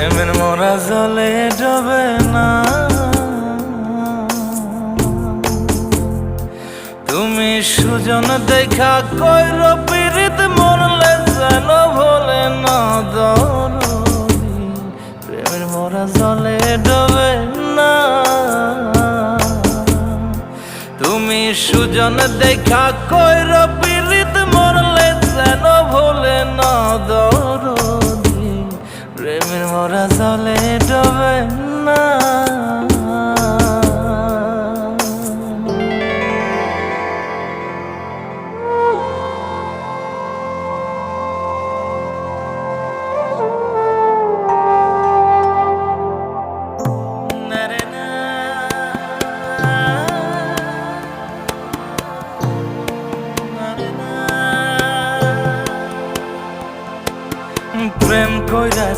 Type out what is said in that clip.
প্রেমের মরা জলে ডোবে না। তুমি সুজন দেখা কইর পীড়িত মরলে যেন ভোলে না দরদি। প্রেমের মরা জলে ডোবে না। তুমি সুজন দেখা কইর পীড়িত মরলে যেন ভোলে না দরদি। প্রেমের মরা জলে